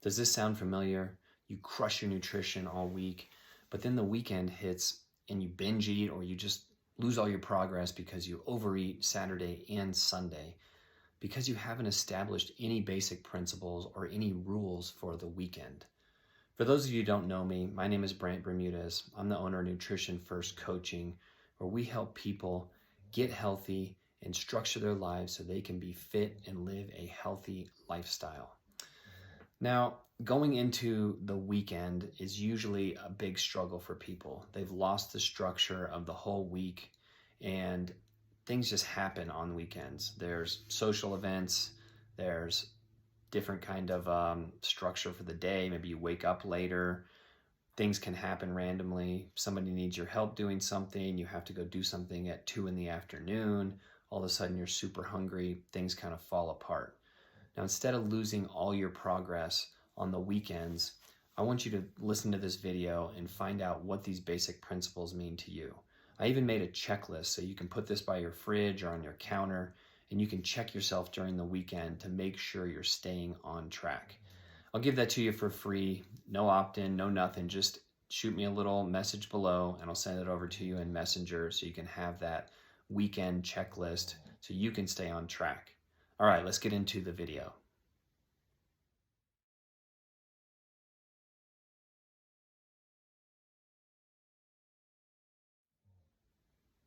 Does this sound familiar? You crush your nutrition all week, but then the weekend hits and you binge eat, or you just lose all your progress because you overeat Saturday and Sunday because you haven't established any basic principles or any rules for the weekend. For those of you who don't know me, my name is Brant Bermudez. I'm the owner of Nutrition First Coaching, where we help people get healthy and structure their lives so they can be fit and live a healthy lifestyle. Now, going into the weekend is usually a big struggle for people. They've lost the structure of the whole week, and things just happen on weekends. There's social events, there's different kind of structure for the day. Maybe you wake up later, things can happen randomly. Somebody needs your help doing something, you have to go do something at 2 p.m. All of a sudden you're super hungry, things kind of fall apart. Now, instead of losing all your progress on the weekends, I want you to listen to this video and find out what these basic principles mean to you. I even made a checklist so you can put this by your fridge or on your counter, and you can check yourself during the weekend to make sure you're staying on track. I'll give that to you for free, no opt-in, no nothing. Just shoot me a little message below and I'll send it over to you in Messenger so you can have that weekend checklist so you can stay on track. All right, let's get into the video.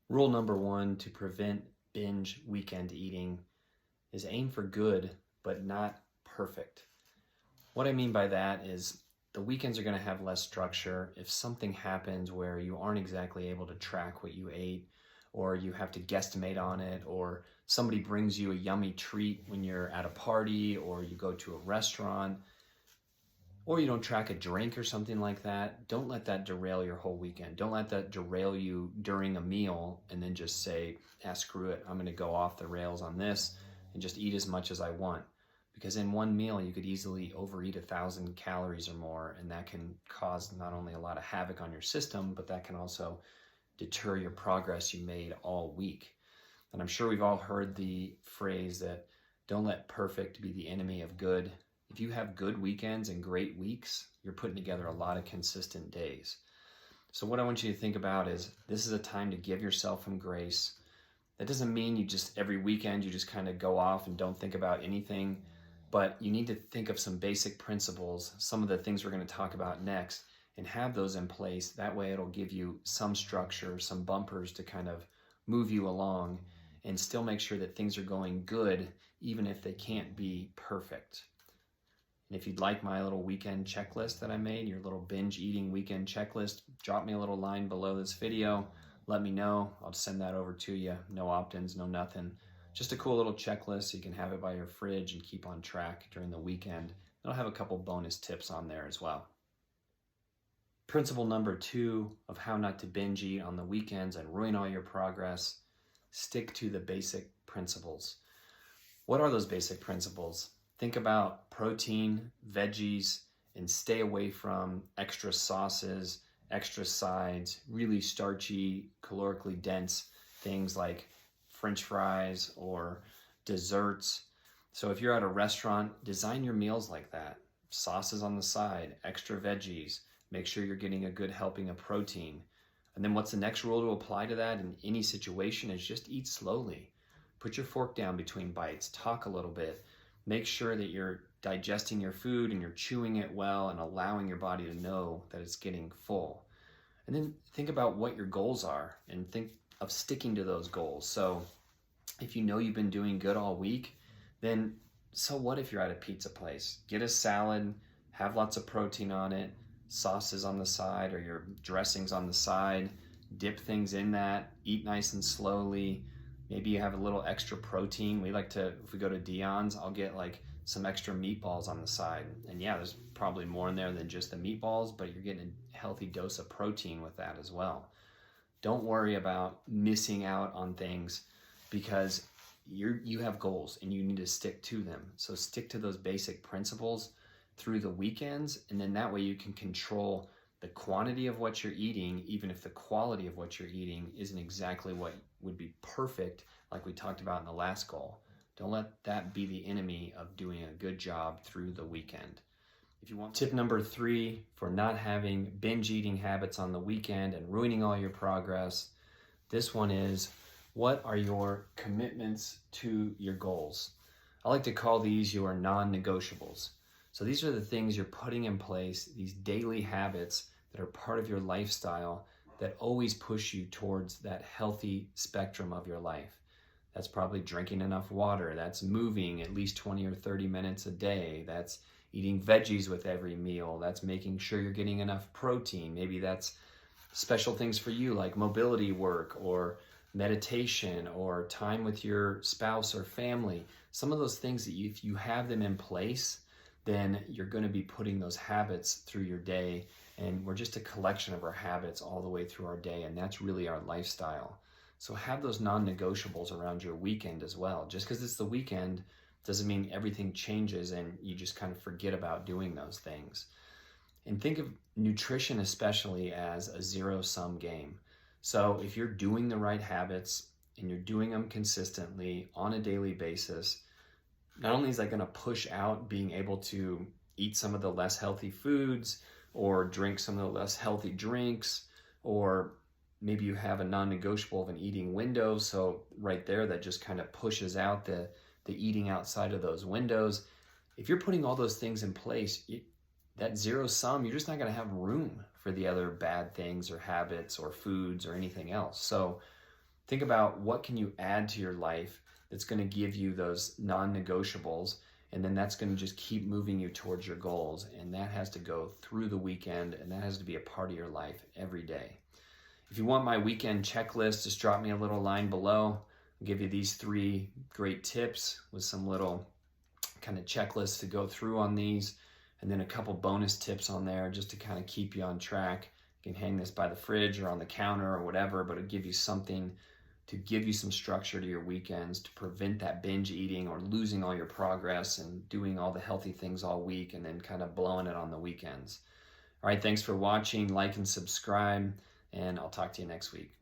Rule number 1 to prevent binge weekend eating is aim for good, but not perfect. What I mean by that is the weekends are going to have less structure. If something happens where you aren't exactly able to track what you ate, or you have to guesstimate on it, or somebody brings you a yummy treat when you're at a party, or you go to a restaurant, or you don't track a drink or something like that, don't let that derail your whole weekend. Don't let that derail you during a meal and then just say, screw it, I'm going to go off the rails on this and just eat as much as I want. Because in one meal, you could easily overeat 1,000 calories or more, and that can cause not only a lot of havoc on your system, but that can also deter your progress you made all week. And I'm sure we've all heard the phrase that don't let perfect be the enemy of good. If you have good weekends and great weeks, you're putting together a lot of consistent days. So what I want you to think about is this is a time to give yourself some grace. That doesn't mean you just every weekend you just kind of go off and don't think about anything, but you need to think of some basic principles, some of the things we're going to talk about next, and have those in place. That way it'll give you some structure, some bumpers to kind of move you along and still make sure that things are going good, even if they can't be perfect. And if you'd like my little weekend checklist that I made, your little binge eating weekend checklist, drop me a little line below this video. Let me know. I'll send that over to you. No opt-ins, no nothing. Just a cool little checklist so you can have it by your fridge and keep on track during the weekend. I'll have a couple bonus tips on there as well. Principle number 2 of how not to binge eat on the weekends and ruin all your progress: stick to the basic principles. What are those basic principles? Think about protein, veggies, and stay away from extra sauces, extra sides, really starchy, calorically dense things like French fries or desserts. So if you're at a restaurant, design your meals like that. Sauces on the side, extra veggies, make sure you're getting a good helping of protein. And then what's the next rule to apply to that in any situation is just eat slowly. Put your fork down between bites, talk a little bit. Make sure that you're digesting your food and you're chewing it well and allowing your body to know that it's getting full. And then think about what your goals are and think of sticking to those goals. So if you know you've been doing good all week, then so what if you're at a pizza place? Get a salad, have lots of protein on it, sauces on the side or your dressings on the side, dip things in that, eat nice and slowly. Maybe you have a little extra protein. We like to, if we go to Dion's, I'll get like some extra meatballs on the side. And yeah, there's probably more in there than just the meatballs, but you're getting a healthy dose of protein with that as well. Don't worry about missing out on things because you have goals and you need to stick to them. So stick to those basic principles through the weekends, and then that way you can control the quantity of what you're eating, even if the quality of what you're eating isn't exactly what would be perfect, like we talked about in the last goal. Don't let that be the enemy of doing a good job through the weekend. Tip number 3 for not having binge eating habits on the weekend and ruining all your progress. This one is, what are your commitments to your goals? I like to call these your non-negotiables. So these are the things you're putting in place, these daily habits that are part of your lifestyle that always push you towards that healthy spectrum of your life. That's probably drinking enough water. That's moving at least 20 or 30 minutes a day. That's eating veggies with every meal. That's making sure you're getting enough protein. Maybe that's special things for you like mobility work or meditation or time with your spouse or family. Some of those things that if you have them in place, then you're going to be putting those habits through your day. And we're just a collection of our habits all the way through our day. And that's really our lifestyle. So have those non-negotiables around your weekend as well. Just because it's the weekend doesn't mean everything changes and you just kind of forget about doing those things. And think of nutrition especially as a zero-sum game. So if you're doing the right habits and you're doing them consistently on a daily basis, not only is that going to push out being able to eat some of the less healthy foods or drink some of the less healthy drinks, or maybe you have a non-negotiable of an eating window. So right there, that just kind of pushes out the eating outside of those windows. If you're putting all those things in place, that zero sum, you're just not going to have room for the other bad things or habits or foods or anything else. So think about what can you add to your life that's going to give you those non-negotiables, and then that's going to just keep moving you towards your goals. And that has to go through the weekend, and that has to be a part of your life every day. If you want my weekend checklist, just drop me a little line below. I'll give you these 3 great tips with some little kind of checklists to go through on these, and then a couple bonus tips on there just to kind of keep you on track. You can hang this by the fridge or on the counter or whatever, but it'll give you something to give you some structure to your weekends to prevent that binge eating or losing all your progress and doing all the healthy things all week and then kind of blowing it on the weekends. All right, thanks for watching. Like and subscribe, and I'll talk to you next week.